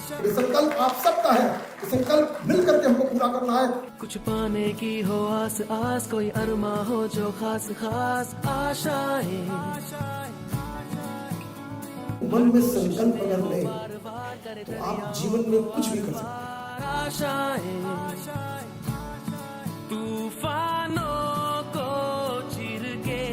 ये संकल्प आप सबका है, ये संकल्प मिल करके हमको पूरा करना है। कुछ पाने की हो आस आस, कोई अरमा हो जो खास खास आशाएं। मन में संकल्प अगर ले तो आप जीवन में कुछ भी कर सकते हैं। आशाएं तूफानों को चीर के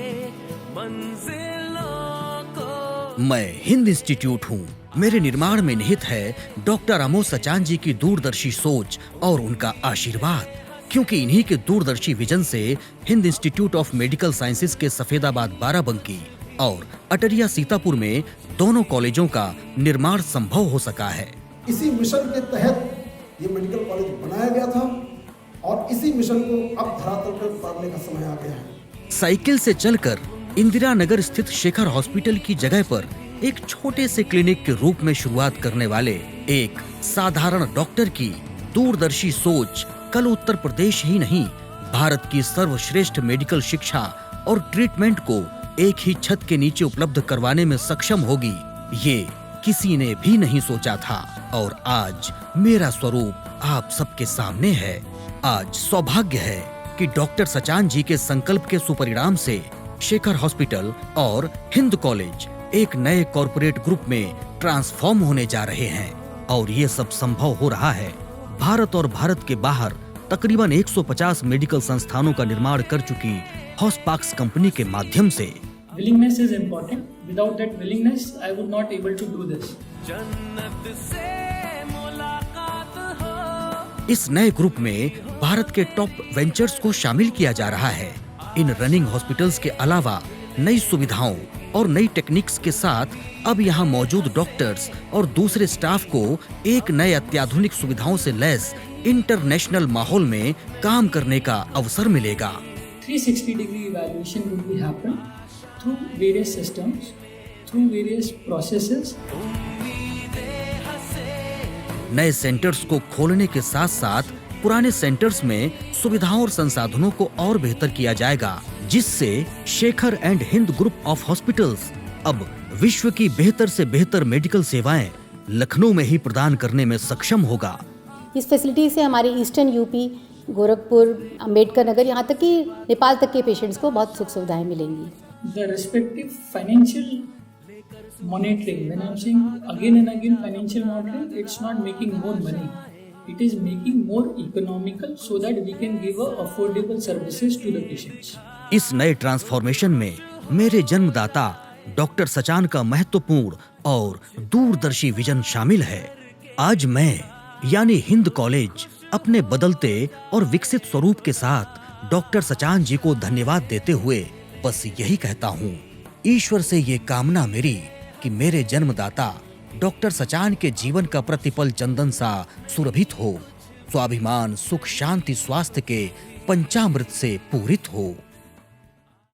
मंजिलों को। मैं हिंद इंस्टीट्यूट हूँ। मेरे निर्माण में निहित है डॉक्टर आमोद सचान जी की दूरदर्शी सोच और उनका आशीर्वाद, क्योंकि इन्हीं के दूरदर्शी विजन से Hind institute of medical sciences के सफेदाबाद बाराबंकी और अटरिया सीतापुर में दोनों कॉलेजों का निर्माण संभव हो सका है। इसी मिशन के तहत ये मेडिकल कॉलेज बनाया गया था और इसी मिशन को अब धरातल पर उतारने का समय आ गया है। साइकिल से चलकर इंदिरा नगर स्थित शेखर हॉस्पिटल की जगह पर एक छोटे से क्लिनिक के रूप में शुरुआत करने वाले एक साधारण डॉक्टर की दूरदर्शी सोच कल उत्तर प्रदेश ही नहीं, भारत की सर्वश्रेष्ठ मेडिकल शिक्षा और ट्रीटमेंट को एक ही छत के नीचे उपलब्ध करवाने में सक्षम होगी, ये किसी ने भी नहीं सोचा था। और आज मेरा स्वरूप आप सबके सामने है। आज सौभाग्य है कि डॉक्टर सचान जी के संकल्प के सुपरिणाम से शेखर हॉस्पिटल और हिंद कॉलेज एक नए कॉरपोरेट ग्रुप में ट्रांसफॉर्म होने जा रहे हैं। और ये सब संभव हो रहा है भारत और भारत के बाहर तकरीबन 150 मेडिकल संस्थानों का निर्माण कर चुकी हॉस्पाक्स कंपनी के माध्यम से। Willingness is important. Without that willingness, I would not able to do this. जन्नत से मुलाकात हो। इस नए ग्रुप में भारत के टॉप वेंचर्स को शामिल किया जा रहा है। इन रनिंग हॉस्पिटल्स के अलावा नई सुविधाओं और नई टेक्निक्स के साथ अब यहाँ मौजूद डॉक्टर्स और दूसरे स्टाफ को एक नए अत्याधुनिक सुविधाओं से लैस इंटरनेशनल माहौल में काम करने का अवसर मिलेगा। 360-degree evaluation will be happen through various systems, through various processes. नए सेंटर्स को खोलने के साथ साथ पुराने सेंटर्स में सुविधाओं और संसाधनों को और बेहतर किया जाएगा, जिससे Shekhar and Hind group of hospitals अब विश्व की बेहतर से बेहतर मेडिकल सेवाएं लखनऊ में ही प्रदान करने में सक्षम होगा। इस फैसिलिटी से हमारे ईस्टर्न यूपी, गोरखपुर, अंबेडकर नगर, यहाँ तक कि नेपाल तक के पेशेंट्स को बहुत सुख सुविधाएं मिलेंगी। The respective financial monitoring, when I'm saying again and again financial monitoring, it's not making more money. It is making more economical so that we can give a affordable services to the patients. इस नए transformation में मेरे जन्मदाता doctor Sachan का महत्वपूर्ण और दूरदर्शी vision शामिल है। आज मैं यानी हिंद कॉलेज अपने बदलते और विकसित स्वरूप के साथ डॉक्टर सचान जी को धन्यवाद देते हुए बस यही कहता हूँ, ईश्वर से ये कामना मेरी कि मेरे जन्मदाता डॉक्टर सचान के जीवन का प्रतिपल चंदन सा सुरभित हो, स्वाभिमान, सुख, शांति, स्वास्थ्य के पंचामृत से पूरित हो।